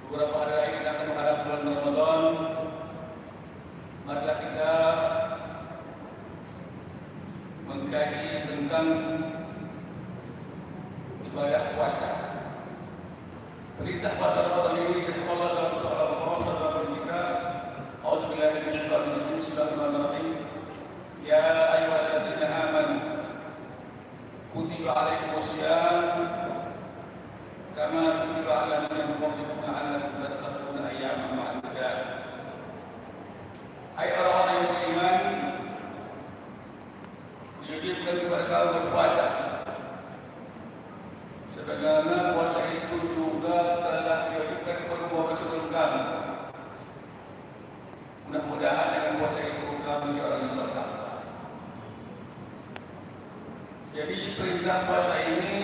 Beberapa hari lagi kita akan menghadap bulan Ramadan. Marilah kita mengkaji tentang ibadah puasa. Perintah puasa Ramadan ini oleh Allah dalam surah Al-Baqarah surah berikutnya. A'udzubillahi minasyaitonir rajim. Bismillahirrahmanirrahim. Ya ayyuhalladzina amanu kutiba 'alaikumusiyam kama kutiba 'alal ladzina min qablikum la'allakum tattaqun ayyaman ma'dudat. Hai orang-orang yang beriman, diwajibkan kepada kamu berpuasa. Sebagaimana puasa itu juga telah diwajibkan kepada kaum sebelum kamu. Mudah-mudahan dengan puasa itu kamu menjadi orang yang bertakwa. Jadi perintah puasa ini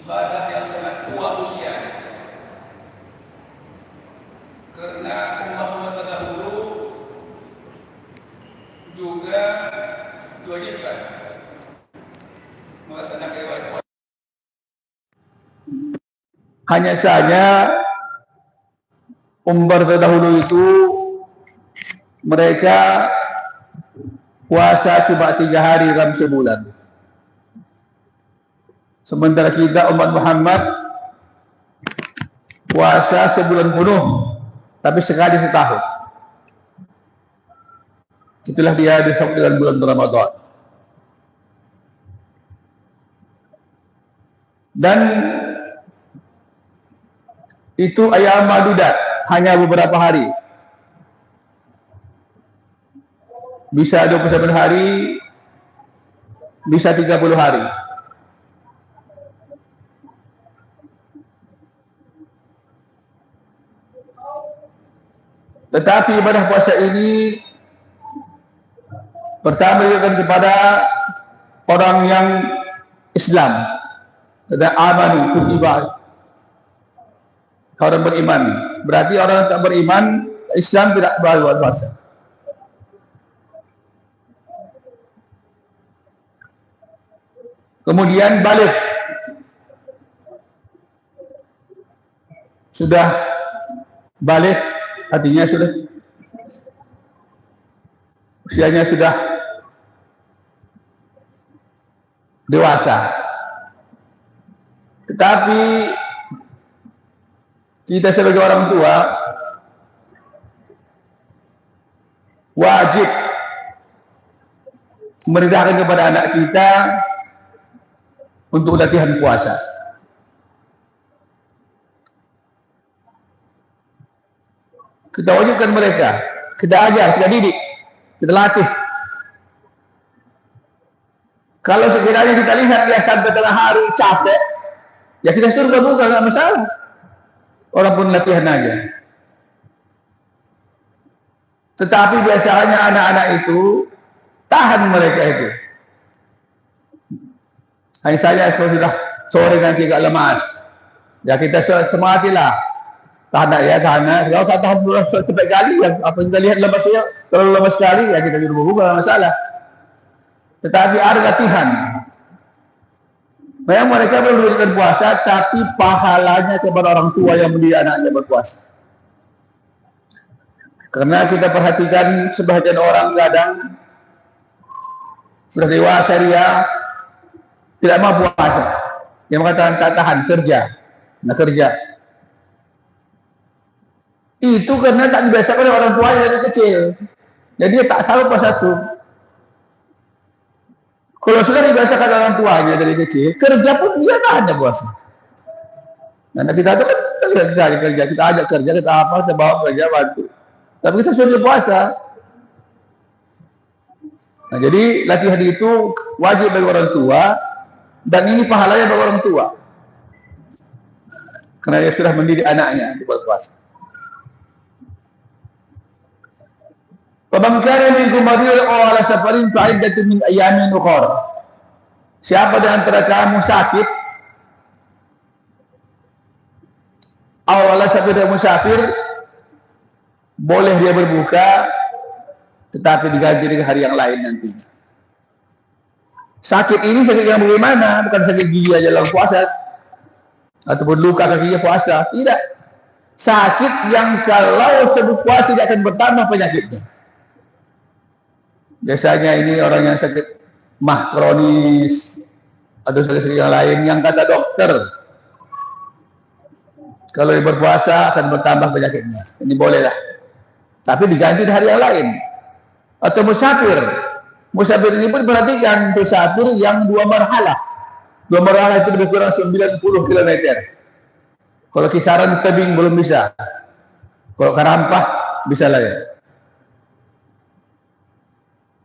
ibadah yang sangat tua usianya. Karena umat-umat terdahulu juga diwajibkan melaksanakan ibadah puasa. Hanya saja umat terdahulu itu mereka puasa cuma 3 hari dalam sebulan. Sementara kita umat Muhammad puasa sebulan penuh, tapi sekali setahun. Itulah dia disebut dengan bulan Ramadan. Dan itu ayam madudat, hanya beberapa hari. Bisa 29 hari, bisa 30 hari. Tetapi ibadah puasa ini pertama diberikan kepada orang yang Islam. Dan amanu kutiba, orang beriman. Berarti orang yang tak beriman, Islam tidak berpuasa. Kemudian balik, sudah balik, artinya sudah usianya sudah dewasa. Tetapi kita sebagai orang tua wajib memerintahkan kepada anak kita untuk latihan puasa. Kita wajibkan mereka, kita ajar, kita didik, kita latih. Kalau sekiranya kita lihat dia sampai tengah hari capek, ya kita suruh buka, nggak masalah. Orang pun latihan aja. Tetapi biasanya anak-anak itu tahan mereka itu. Hanya saja sudah sore nanti agak lemas. Ya kita sematilah. Tahan ya, tahan. Kalau tak tahan sampai kali, ya, apa kita lihat lemasnya, kalau lemas sekali, ya kita suruh buka, nggak masalah. Tetapi ada latihan. Memang mereka belum memberikan puasa, tapi pahalanya kepada orang tua yang mendidik anaknya berpuasa. Karena kita perhatikan sebagian orang kadang sudah dewasa dia tidak mau puasa. Dia mengatakan tak tahan, kerja. Nah kerja. Itu karena tak dibiasakan oleh orang tuanya dari kecil. Jadi dia tak sanggup puasa itu. Kalau sudah dibiasakan orang tuanya dari kecil, kerja pun dia tak ada puasa. Karena kita itu kan kerja, kita ajak kerja, kita apa, kita bawa kerja, bantu. Tapi kita sudah puasa. Nah, jadi latihan itu wajib bagi orang tua, dan ini pahalanya bagi orang tua. Karena dia sudah mendidik anaknya untuk berpuasa. Faman kana minkum maridan aw ala safarin fa iddatun min ayyamin ukhra. Siapa di antara kamu sakit aw ala safarin musafir, boleh dia berbuka tetapi diganti dengan hari yang lain nantinya. Sakit ini sakit yang bagaimana? Bukan sakit gigi aja dalam puasa. ataupun luka kakinya puasa. Tidak. Sakit yang kalau sebut puasa tidak akan bertambah penyakitnya. Biasanya ini orang yang sakit mah kronis atau sakit yang lain yang kata dokter kalau berpuasa akan bertambah penyakitnya. Ini bolehlah. Tapi diganti di hari yang lain. Atau musafir. Musafir ini pun perhatikan musafir yang 2 marhalah. 2 marhalah itu lebih kurang 90 km. Kalau kisaran tebing belum bisa. Kalau Karampah bisa lah ya.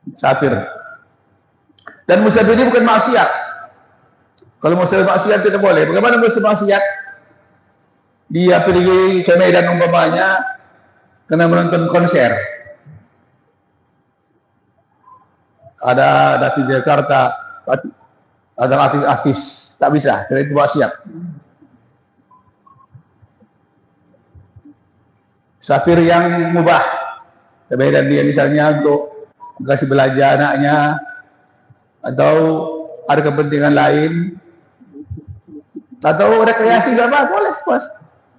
Musafir. Dan musafir ini bukan maksiat. Kalau musafir maksiat tidak boleh. Bagaimana musafir maksiat? Dia pergi ke Medan umpamanya karena menonton konser. Ada di Jakarta, ada artis-artis, tak bisa, karena itu maksiat. Musafir yang mubah, ke Medan dia misalnya untuk kasih belanja anaknya, atau ada kepentingan lain, atau rekreasi gak apa, boleh, bos.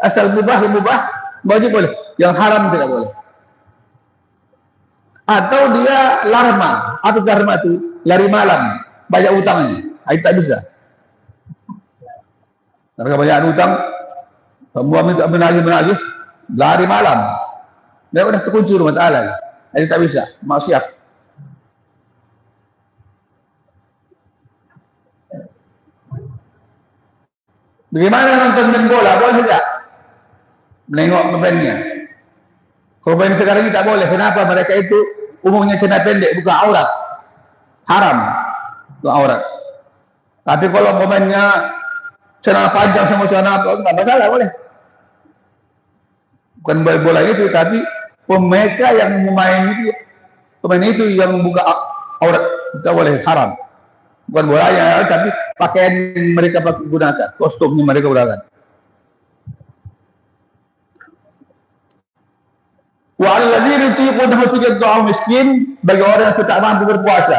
Asal mubah, yang mubah, boleh. Yang haram tidak boleh. Atau dia larma, atau larma itu lari malam, banyak utangnya, itu tak bisa. Karena kebanyakan utang, semua minta menagih, lari malam, dia udah terkunci rumah Ta'ala, itu tak bisa, maksiat. Bagaimana nonton main bola, boleh tidak? Menengok pemainnya. Kalau pemain sekarang ini tak boleh. Kenapa? Mereka itu umumnya celana pendek, bukan aurat. Haram, bukan aurat. Tapi kalau pemainnya celana panjang sama celana apa, tak masalah, boleh. Bukan bola itu, tapi mereka yang memain itu, pemain itu yang buka aurat, tak boleh, haram. Bukan bolanya, tapi pakaian yang mereka gunakan, kostumnya mereka gunakan. Wa alladzina yutiqunahu fidyatun miskin, bagi orang yang tak mampu berpuasa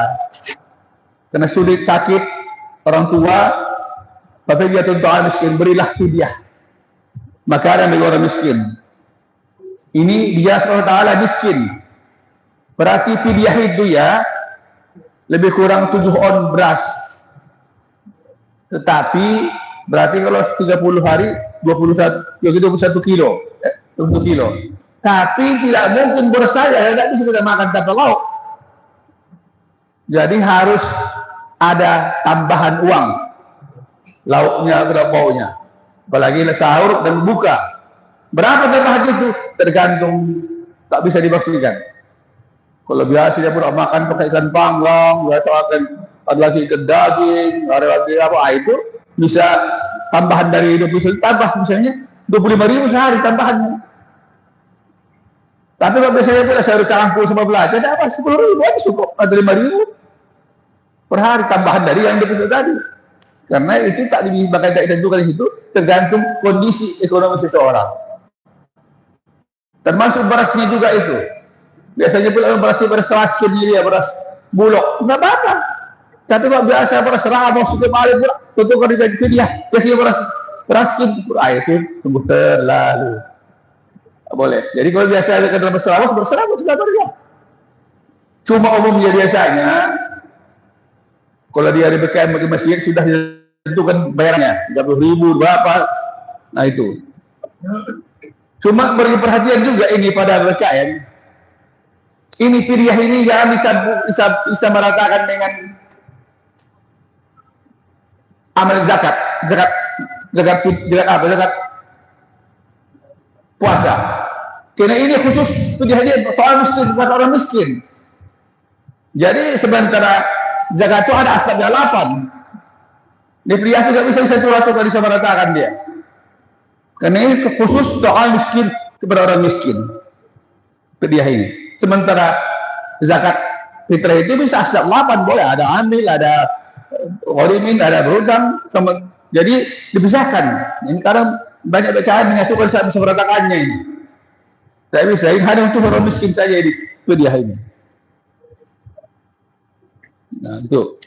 karena sulit sakit orang tua, fidyatun miskin, berilah fidyah makanan bagi orang miskin. Ini dia SWT miskin, berarti fidyah itu ya lebih kurang 7 on beras, tetapi berarti kalau 30 hari 21 kilo, 20 kilo. Tapi tidak mungkin beras saja, tidak bisa kita makan tanpa lauk. Jadi harus ada tambahan uang, lauknya atau baunya. Apalagi sahur dan buka. Berapa tambahan itu? Tergantung, tak bisa dipastikan. Kalau biasa dia pun makan pakai ikan panggang, biasa makan ada lagi ikan daging, ada lagi apa, itu bisa tambahan dari 20 tambah misalnya 25.000 sehari tambahannya. Tapi kalau biasanya pula saya campur sama belajar, ada apa 10.000 aja cukup, ada 5.000 per hari tambahan dari yang diputus tadi. Karena itu tak ditentukan di situ, tergantung kondisi ekonomi seseorang. Termasuk berasnya juga itu. Biasanya pula beras keras sendiri ya, beras bulog, nggak apa-apa. Tapi kalau biasa beras ramos itu malam pula, tentu kalau dikasih dia kasih beras skin, itu tunggu terlalu. Boleh. Jadi kalau biasa ada dalam berserabut tidak boleh. Cuma umumnya biasanya kalau dia ada BKM bagi masjid sudah ditentukan bayarnya 30.000 berapa. Nah itu. Cuma beri perhatian juga ini pada BKM. Ini fidyah ini jangan bisa meratakan dengan amal zakat apa? Zakat puasa. Karena ini khusus fidyah dia soal miskin, bukan orang miskin. Jadi sementara zakat itu ada asbabnya 8. Di fidyah tidak bisa disatu-ratukan, disamaratakan dia. Karena ini khusus soal miskin kepada orang miskin. Fidyah ini. Sementara zakat fitrah itu bisa asbab 8, boleh ada amil, ada ghorimin, ada berutang. Jadi dipisahkan. Ini karena banyak bacaan menyatukan saat disamaratakannya ini. Tidak bisa, ini hanya untuk orang miskin saja di fidyah ini. Nah itu,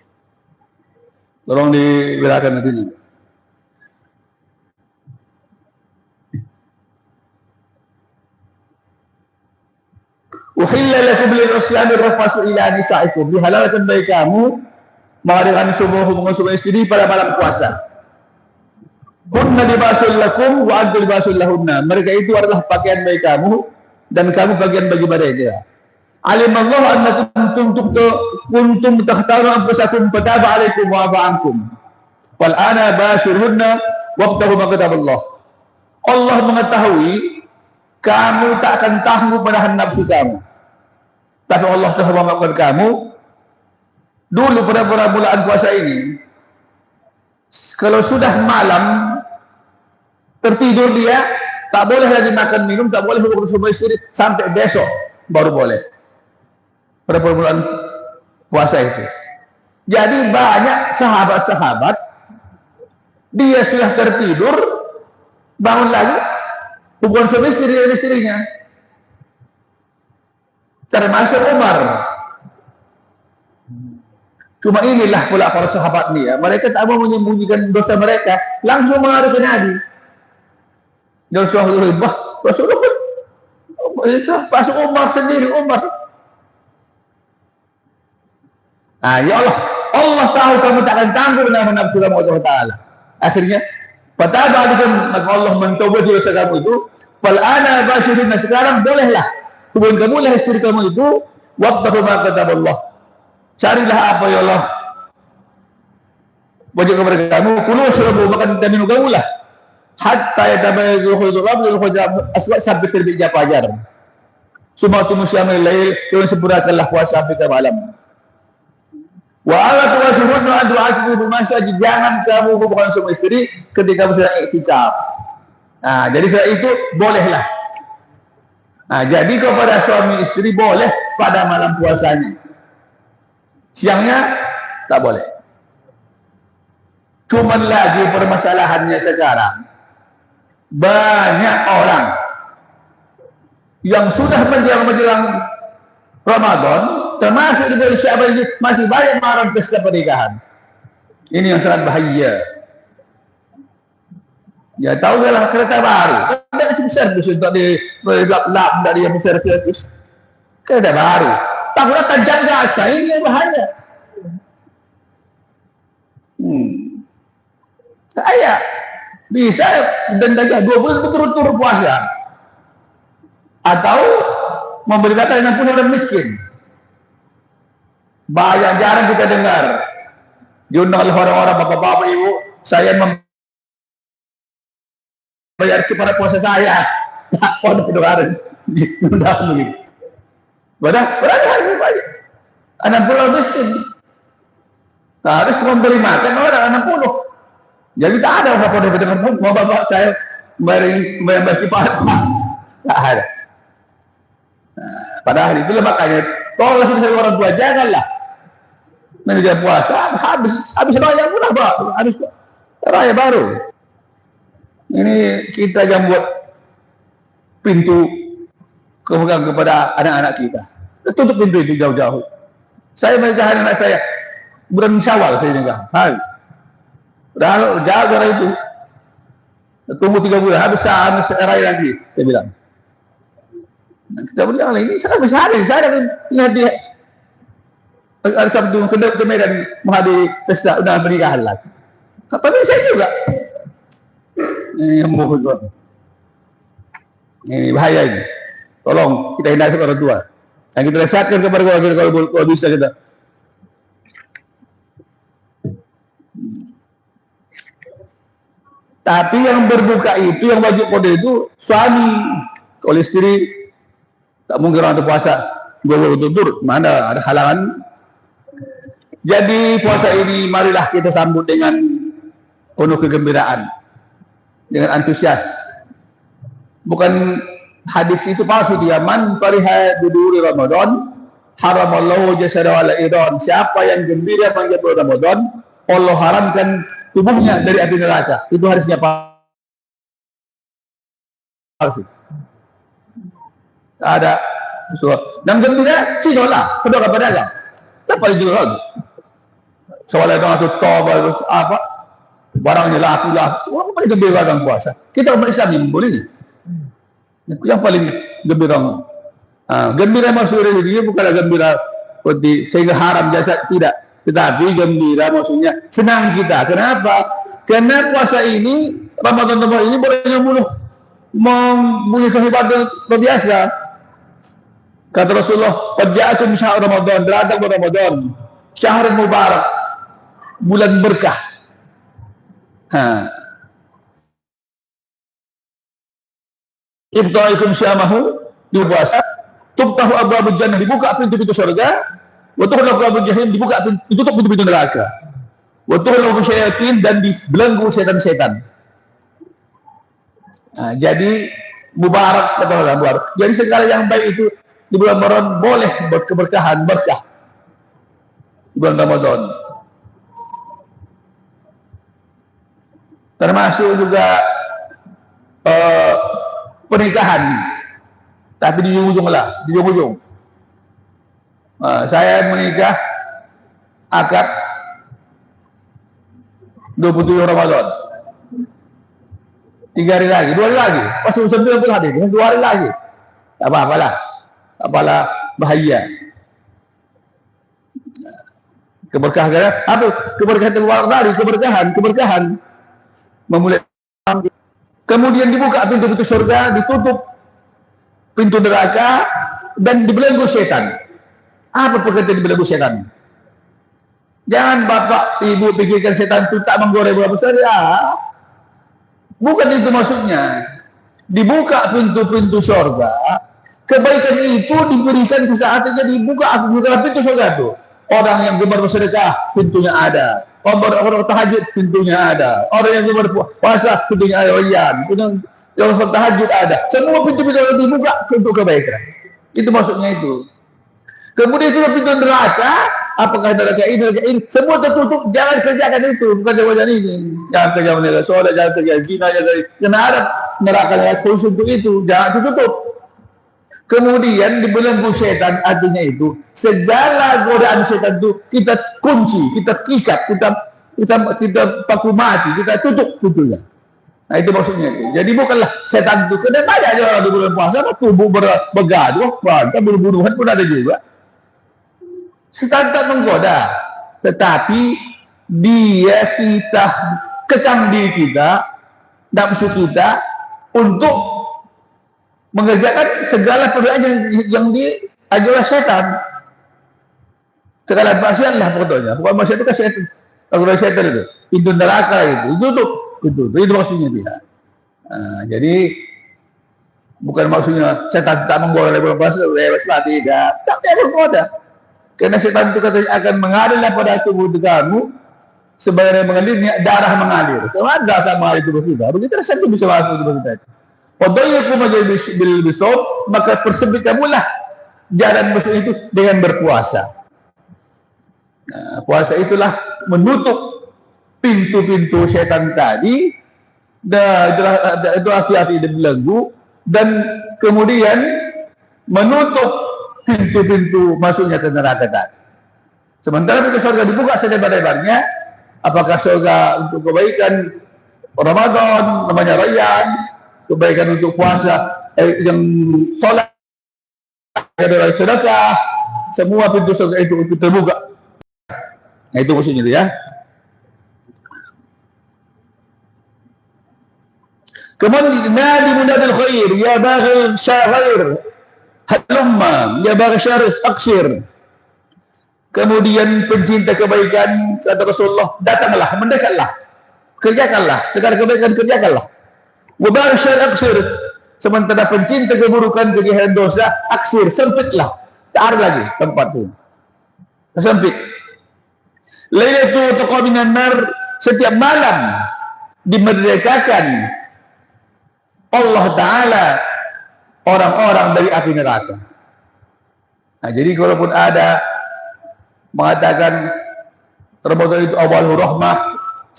tolong dibedakan nanti. Uhilla lakum lil-islami rafasu ila nisaikum. Dihalalkan bagi kamu mengadakan hubungan suami istri pada malam puasa. Kunna libasul lakum wa antum libasul lahunna. Mereka itu adalah pakaian bagi kamu dan kamu bagian bagi mereka. Alimallahu annakum kuntum takhtarun anfusakum fataba alaikum wa afa ankum. Wal ana bashirhunna wabtahu ma kataballah. Allah mengetahui kamu tak akan tahu menahan nafsu kamu. Tapi Allah telah memaafkan kamu. Dulu pada bulan puasa ini, kalau sudah malam tertidur dia, tak boleh lagi makan minum, tak boleh hubungan suami istri sampai besok baru boleh. Pada bulan puasa itu. Jadi banyak sahabat-sahabat dia sudah tertidur, bangun lagi hubungan suami istri dengan istrinya. Termasuk Umar. Cuma inilah pula para sahabat ni ya. Mereka tak mau menyembunyikan dosa mereka, langsung mengarah ke Nabi. Rasulullah itu pas Umar sendiri Umar. Ah ya Allah tahu kamu tak akan tangguh dengan nafsu kamu Allah Taala. Akhirnya fataba alaikum, maka Allah mentaubat dosa kamu itu. Fal ana bashirun, sekarang bolehlah hubungan kamu lah istri kamu itu. Wabtahu ma kataballah. Carilah apa ya Allah wajib kepada kamu. Kulu syarabu, makan dan minum kamu lah. Hatta yatabayyana al-khaytul abyad wal khaytul aswad, sampai terbitnya fajar. Sumatu musyamil lail, kemudian sempurnakanlah puasa sampai ke malam. Wa ala tuwasihun wa adu asbu masajid, jangan kamu hubungan suami istri ketika sedang iktikaf. Nah, jadi setelah itu bolehlah. Nah, jadi kepada suami istri boleh pada malam puasanya. Siangnya tak boleh. Cuman lagi permasalahannya sekarang, banyak orang yang sudah menjelang Ramadan, termasuk di bulan Sya'ban ini, masih banyak marah pesta pernikahan. Ini yang sangat bahaya. Ya tahu dalam kereta baru, ada servis untuk di lap dari yang servis. Kereta baru. Takutnya tajam gas, ini yang bahaya. Saya bisa denda 2 bulan berturut-turut puasa, atau memberi makan dengan pun orang miskin. Banyak jarang kita dengar diundang oleh orang-orang bapak-bapak ibu, saya membayar kepada puasa saya. Tak pun kedengaran diundang begitu. Berada banyak anak pulau miskin, harus memberi makan orang 60. Jadi tak ada apa pada dengar pun mau bapak saya memberi kipas, tak ada. Padahal itulah makanya tolong kita orang tua janganlah menjaga puasa habis raya pun apa habis raya baru. Ini kita yang buat pintu kepegang kepada anak-anak kita. Tutup pintu itu jauh-jauh. Saya menikahi anak saya bulan Syawal, saya nikah. Udah jaga itu. Tunggu 3 bulan, habis raya lagi, saya bilang. Kita bilang ini saya bisa hari, saya lihat dia hari Sabtu ke Medan menghadiri pesta undangan pernikahan lagi. Tapi saya juga. Ini mohon. Ini bahaya ini. Tolong kita hindari orang tua. Yang kita nasihatkan kepada keluarga kita kalau bisa kita. Tapi yang berbuka itu, yang wajib kode itu suami. Kalau istri tak mungkin orang puasa berturut-turut, mana ada halangan. Jadi puasa ini marilah kita sambut dengan penuh kegembiraan, dengan antusias. Bukan hadis itu palsu dia. Man fariha biduri Ramadan haramallahu jasadahu ala iran. Siapa yang gembira menjaga Ramadan, Allah haramkan tubuhnya dari api neraka. Itu hadisnya palsu. Ada dan gembira sidolah kedua pedagang. Apa itu lagi? Soalnya orang itu tobat apa? Barangnya laku. Orang paling gembira dalam puasa. Kita umat Islam ini boleh ni. Yang paling gembira Gembira masuk religi bukanlah gembira seperti sehingga haram jasad, tidak. Tetapi gembira maksudnya senang kita. Kenapa? Karena puasa ini, Ramadan ini boleh mempunyai kehebatan luar biasa. Kata Rasulullah, "Qad ja'akum syahr Ramadan, datang Ramadan, syahr mubarak, bulan berkah." Ibta'ikum syamahu, di puasa, tubtahu abwabul jannah, dibuka pintu-pintu surga, wa tughlaqu abwabul jahim, ditutup pintu-pintu neraka. Wa tughlaqu syayatin, dan dibelenggu setan-setan. Jadi mubarak, kata orang mubarak. Jadi segala yang baik itu di bulan Ramadan boleh berkeberkahan, berkah. Di bulan Ramadan. Termasuk juga pernikahan. Tapi di ujung. Saya menikah akad 27 Ramadan. 3 hari lagi, 2 hari lagi. Pas 90 hari, 2 hari lagi. Tak apalah bahaya. Keberkahan, apa? Keberkahan terluar tadi, keberkahan. Memulai. Kemudian dibuka pintu-pintu surga, ditutup pintu neraka, dan dibelenggu setan. Apa pekerjaan dibelenggu setan? Jangan bapak ibu pikirkan setan itu tak menggoreng berapa besar, ya. Bukan itu maksudnya. Dibuka pintu-pintu surga, kebaikan itu diberikan sesaatnya, dibuka pintu surga itu. Orang yang gemar bersedekah, pintunya ada. Orang tahajud, pintunya ada. Orang yang gemar puasa, pintunya ada. Yang tahajud ada. Semua pintu-pintu yang dibuka untuk kebaikan. Itu maksudnya itu. Kemudian itu pintu neraka, apakah neraka ini, semua tertutup. Jangan kerjakan itu, bukan jawaban ini. Jangan kerja menilai sholat, jangan kerja zina, jangan ada neraka khusus untuk itu. Jangan ditutup. Kemudian dibelenggu setan, artinya itu segala godaan setan itu kita kunci, kita ikat, kita paku mati, kita tutup pintunya. Nah itu maksudnya itu. Jadi bukanlah setan itu, karena banyak aja orang di bulan puasa tubuh bergaduh, bahkan bunuh-bunuhan pun ada juga. Setan tak menggoda, tetapi kita kekang diri kita, nafsu kita untuk mengerjakan segala pekerjaan yang diajarkan setan. Segala maksiat lah pokoknya. Bukan maksiat itu kan setan. Kalau setan itu, pintu neraka itu tutup. Itu maksudnya dia. Jadi bukan maksudnya setan tak menggoda tidak. Tak menggoda. Karena setan itu katanya akan mengalir pada tubuh kamu sebagai mengalir, darah mengalir. Kalau darah tak mengalir tubuh kita, begitu setan bisa masuk tubuh kita. Wadayyakum bil bisawm, maka persempit kamulah jalan masuk itu dengan berpuasa. Puasa itulah menutup pintu-pintu setan tadi, itu hati-hati dibelenggu, dan kemudian menutup pintu-pintu masuknya ke neraka tadi. Sementara pintu surga dibuka selebar-lebarnya, apakah surga untuk kebaikan Ramadan, namanya Rayyan, kebaikan untuk puasa, yang sholat, adalah sedekah, semua pintu surga itu terbuka. Nah itu maksudnya itu ya. Kemudian nadi munadil khair, ya baghi syair, halumma, ya baghi syair aksir. Kemudian pencinta kebaikan, kata Rasulullah, datanglah, mendekatlah, kerjakanlah, segala kebaikan kerjakanlah. Wa baghi syair aksir. Sementara pencinta keburukan, kejahatan dosa, aksir, sempitlah, tak ada lagi tempat itu, sempit. Lailatul taqwa minan nar, setiap malam dimerdekakan Allah Ta'ala orang-orang dari api neraka. Nah, jadi kalaupun ada mengatakan Ramadan itu awal rahmah,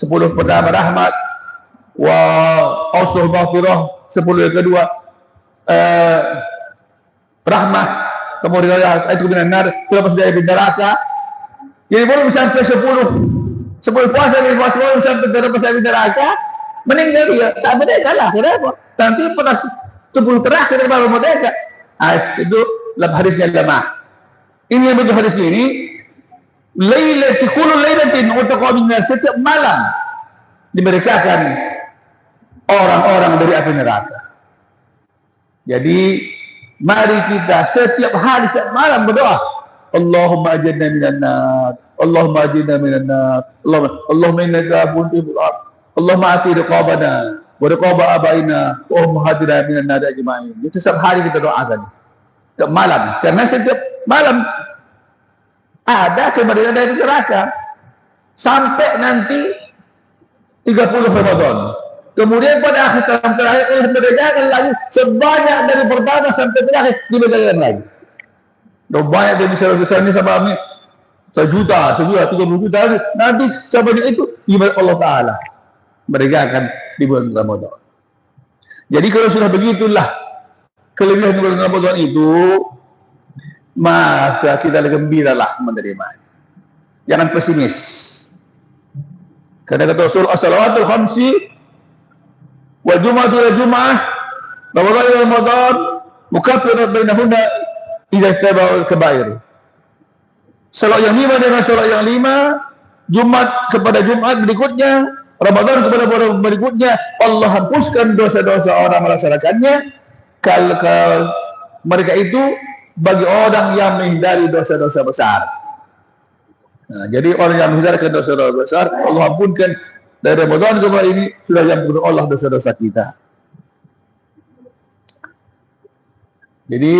10 pertama rahmat, wa ausul maghfirah, 10 yang kedua rahmah, kemudian itu minan nar, terlepas dari api neraka. Jadi belum sampai 10 puasa dari puasa belum sampai terlepas dari neraka, meninggal dia, tak merdeka lah. Kenapa? Nanti pada 10 terakhir baru merdeka. Itu hadisnya lemah. Ini yang betul hadis ini. Kullu lailatin utaqamina, setiap malam dimeriksakan orang-orang dari api neraka. Jadi mari kita setiap hari, setiap malam berdoa, Allahumma ajirna minan nar, Allahumma ajirna minan nar, Allahumma innaka afuwwun tuhibbul afwa, Allahumma ati riqabana wa riqaba abaina wa hum hadina minan nar ajma'in. Itu setiap hari kita doakan. Setiap malam, karena setiap malam ada kemerdekaan dari neraka sampai nanti 30 Ramadan. Kemudian pada akhir tahun terakhir dibedakan lagi sebanyak dari pertama sampai terakhir dibedakan lagi. Dan banyak dari besar-besar ini sama kami 1 juta, 30 juta nanti sebanyak itu ibadat Allah Ta'ala. Mereka akan di bulan Ramadan. Jadi kalau sudah begitulah kelebihan bulan Ramadan itu, maka kita gembiralah menerimanya. Jangan pesimis. Karena kata Rasul, as-salawatul khamsi wa jum'atul jum'ah Ramadan ila Ramadan mukaffirat bainahunna idza tabau al-kaba'ir. Salat yang 5 dengan salat yang 5, Jumat kepada Jumat berikutnya, Ramadan kepada Ramadan berikutnya, Allah hapuskan dosa-dosa orang melaksanakannya. Kalau mereka itu bagi orang yang menghindari dosa-dosa besar. Nah, jadi orang yang menghindarkan dosa-dosa besar, Allah ampunkan. Dari Ramadan ke ini sudah diampuni Allah dosa-dosa kita. Jadi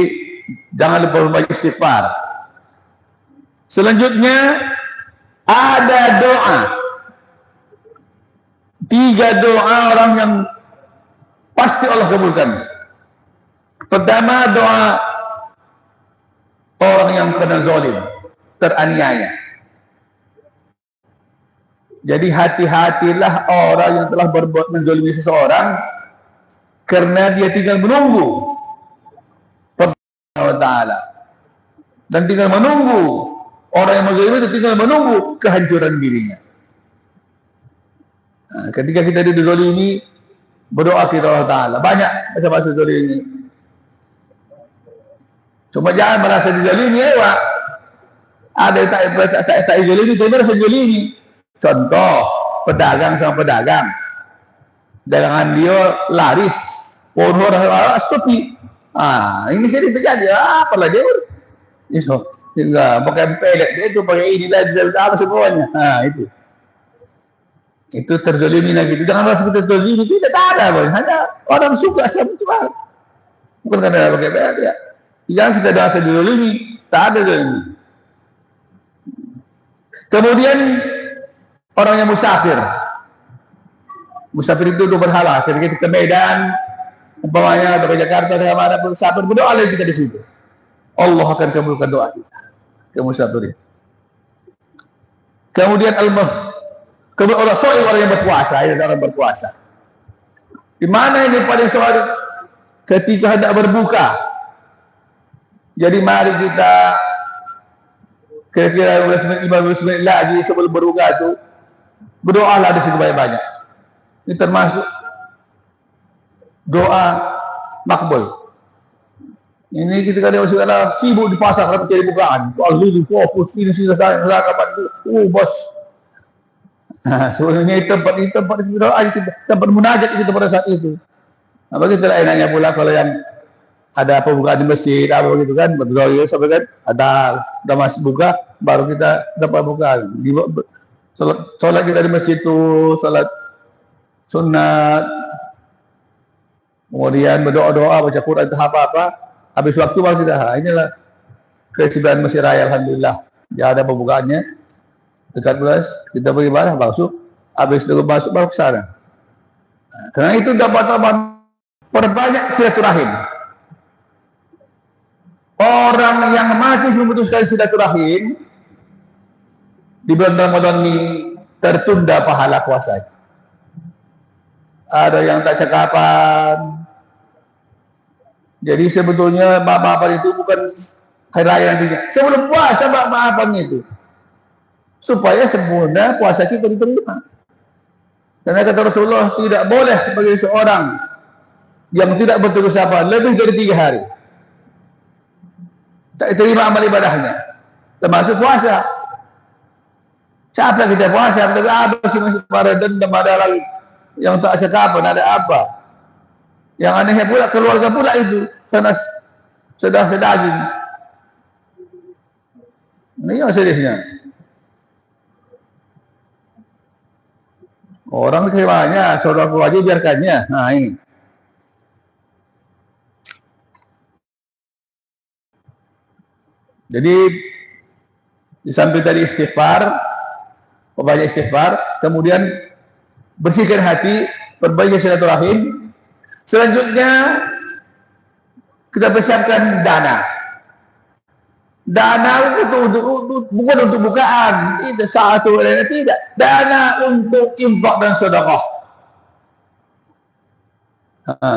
jangan lupa membaca istighfar. Selanjutnya ada doa. 3 doa orang yang pasti Allah kabulkan. Pertama, doa orang yang kena zalim, teraniaya. Jadi hati-hatilah orang yang telah berbuat menzalimi seseorang, karena dia tinggal menunggu Allah Ta'ala, dan tinggal menunggu orang yang menzalimi itu tinggal menunggu kehancuran dirinya. Nah, ketika kita dizalimi, berdoa kita Allah Ta'ala. Banyak masa-masa zalimi. Cuma jangan merasa dizalimi, ya. Ada yang tak dizalimi, tapi merasa dizalimi. Contoh, pedagang sama pedagang. Dagangan dia laris, orang sepi. Ini sering terjadi. Apalah dia? Itu, tinggal pakai pelet, itu pakai inilah, apa semuanya. Itu. Itu terzalimi lagi. Jangan rasa kita terzalimi, tidak ada. Hanya orang suka sama cuma. Bukan karena pakai pelet, ya. Jangan kita rasa dizalimi, tak ada zalimi. Kemudian orang yang musafir. Musafir itu berhala. Ketika kita ke Medan, umpamanya dari Jakarta dari mana pun musafir, berdoa lagi kita di situ. Allah akan kabulkan doa kita ke musafir itu. Kemudian kemudian orang yang berpuasa, ya, orang berpuasa. Di mana ini paling soal ketika hendak berbuka. Jadi mari kita kira-kira 15 menit lagi sebelum berbuka itu berdoalah di situ banyak-banyak. Ini termasuk doa makbul. Ini kita kadang masih sibuk di pasar kalau mencari bukaan. Lalu fokus ini sudah saya kapan dulu. Bos. Sebenarnya tempat doa tempat munajat itu pada saat itu. Apa kita enaknya pula kalau yang ada pembukaan di masjid apa begitu kan, berdoa sampai kan ada masih buka baru kita dapat buka. Salat kita di masjid itu salat sunat, kemudian berdoa-doa, baca Quran itu apa-apa, habis waktu baru kita. Inilah keistimewaan Masjid Raya, alhamdulillah. Ya ada pembukaannya dekat belas, kita beribadah masuk, habis itu masuk baru ke sana. Karena itu dapat perbanyak silaturahim. Orang yang masih memutuskan silaturahim di bulan Ramadan ini tertunda pahala puasa. Ada yang tak cakapan. Jadi sebetulnya maaf-maafan itu bukan hari raya nantinya. Sebelum puasa maaf-maafan itu, supaya sempurna puasa kita diterima. Karena kata Rasulullah, tidak boleh bagi seorang yang tidak bertugas apa lebih dari 3 hari. tak diterima amal ibadahnya. Termasuk puasa. Siapa kita puasa? Tapi apa sih masih pada dendam, ada lagi yang tak sekapan, ada apa? Yang anehnya pula keluarga pula itu karena sudah sedaging. Ini yang seriusnya. Orang kecewanya, saudaraku aja biarkannya. Nah ini. Jadi di samping tadi istighfar, perbanyak istighfar, kemudian bersihkan hati, perbaiki silaturahim. Selanjutnya kita persiapkan dana. Dana bukan untuk bukaan, itu satu lainnya tidak. Dana untuk infak dan sedekah.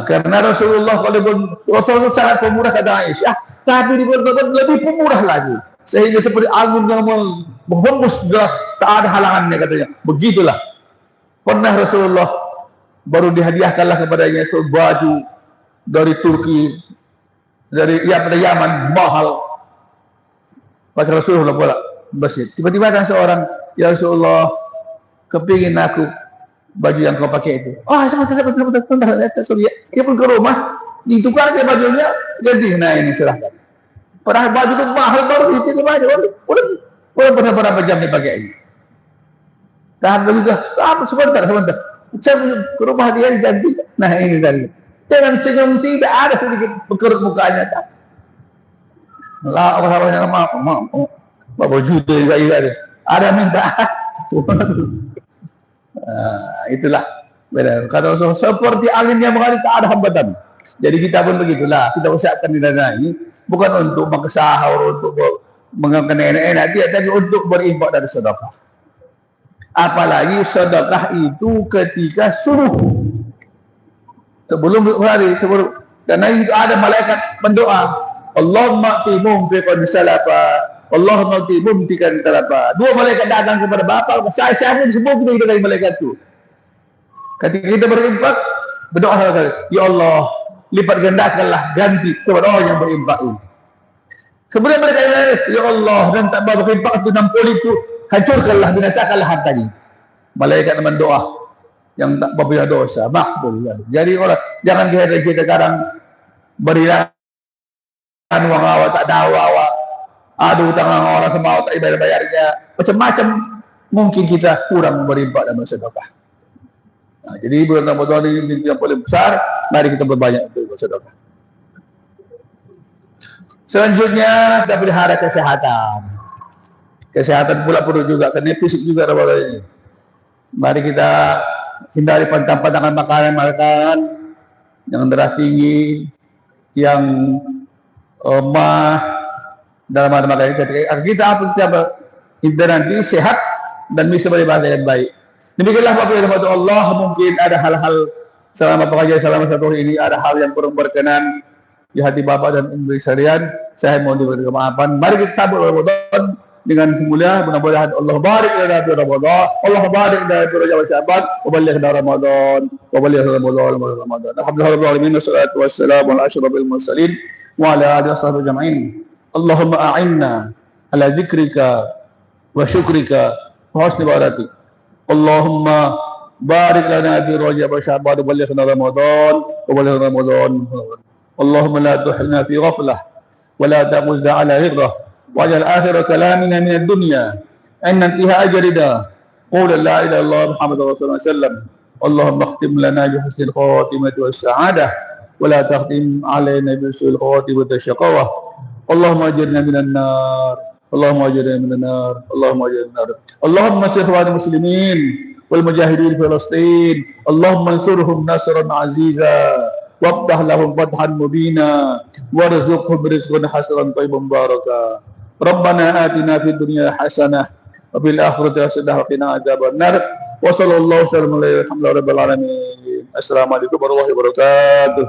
Karena Rasulullah sangat pemurah kata Aisyah, tapi di pertobat lebih pemurah lagi. Sehingga seperti angin yang menghembus deras, tak ada halangannya katanya. Begitulah. Pernah Rasulullah baru dihadiahkanlah kepadanya sebuah baju dari Turki, dari Yaman, mahal. Maka Rasulullah pula masjid. Tiba-tiba ada seorang, ya Rasulullah, kepingin aku baju yang kau pakai itu. Oh, sebentar. Dia pun ke rumah, ditukar aja bajunya, ganti. Nah ini silahkan. Padahal baju itu mahal baru itu baju. Udah berapa jam dipakai ini. Tahan juga. Sebentar. Saya ke rumah dia diganti. Nah ini tadi. Dengan senyum tidak ada sedikit berkerut mukanya. Lah orang-orangnya maaf. Bapak juta juga ada minta. Itulah benar. Kata Rasul, seperti angin yang mengalir tak ada hambatan. Jadi kita pun begitulah. Kita usahakan di dana ini bukan untuk mengesahur, untuk mengangkat enak-enak, tapi untuk berinfak dari sedekah. Apalagi sedekah itu ketika subuh, sebelum hari, karena itu ada malaikat mendoa. Allahumma ati mumfiqan salafa, Allahumma ati mumtikan salafa. Dua malaikat datang kepada Bapak, saya pun semua kita dari malaikat itu. Ketika kita berinfak, berdoa sekali, ya Allah, lipat gandakanlah ganti kepada orang yang berinfak ini. Kemudian mereka ya Allah, dan tak berinfak itu 60 itu, hancurkanlah, binasakanlah hartanya. Malaikat mendoa yang tak berbuat dosa, makbul. Jadi orang jangan kita sekarang berikan uang awak tak ada awak, ada utang orang semua tak bayarnya, macam-macam. Mungkin kita kurang berinfak dan bersedekah. Nah, jadi bulan Ramadan ini yang paling besar, mari kita berbanyak untuk bersedekah. Selanjutnya kita pelihara kesehatan. Kesehatan pula perlu juga, karena fisik juga Ramadan ini. Mari kita hindari pantangan makanan yang darah tinggi, yang mah dalam makanan kita kita nanti sehat dan bisa beribadah yang baik. Demikianlah Bapak Allah, mungkin ada hal-hal selama pengajian selama satu hari ini, ada hal yang kurang berkenan di hati Bapak dan Ibu sekalian. Saya mohon diberi kemaafan. Mari kita sambut Ramadan dengan semula. Mudah-mudahan Allah barik lana fi Ramadan, Allah barik lana fi Rajab Sya'ban, wa ballighna Ramadan, wa ballighna Ramadan. Alhamdulillahirabbil alamin, wassalatu wassalamu ala asyrafil mursalin wa ala alihi washabbihi ajma'in. Allahumma a'inna ala dzikrika wa syukrika wa husni ibadatik. Allahumma barik lana fi Rajab Sya'ban, wa ballighna Ramadan, wa ballighna Ramadan. Allahumma la tuhilna fi ghaflah wa la ta'muzna ala ghirrah. واجعل آخر كلامنا من الدنيا أن انتهاء أجلنا قول لا إله إلا الله محمد رسول الله صلى الله عليه وسلم. اللهم اختم لنا بحسن الخاتمة والسعادة ولا تختم علينا بسوء الخاتمة والشقاوة. اللهم أجرنا من النار، اللهم أجرنا من النار، اللهم أجرنا من النار. اللهم انصر إخوان المسلمين والمجاهدين في فلسطين، اللهم انصرهم نصرا عزيزا وافتح لهم فتحا مبينا وارزقهم رزقا حسنا طيبا مباركا. ربنا آتنا في الدنيا حسنة وفي الآخرة حسنة وقنا عذاب النار. وصلى الله وسلم على الحمد لله رب العالمين. السلام عليكم ورحمة الله وبركاته.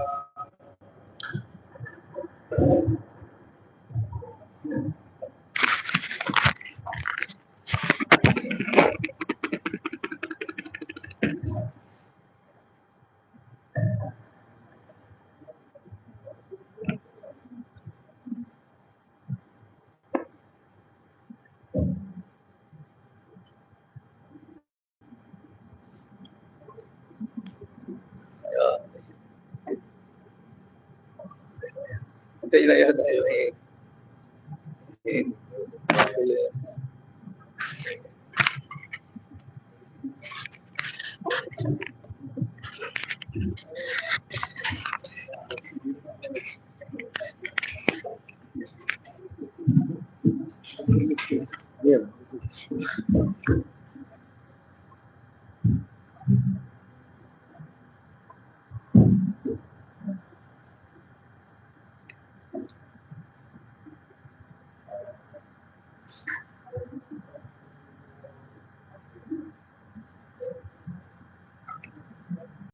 Tidak ya,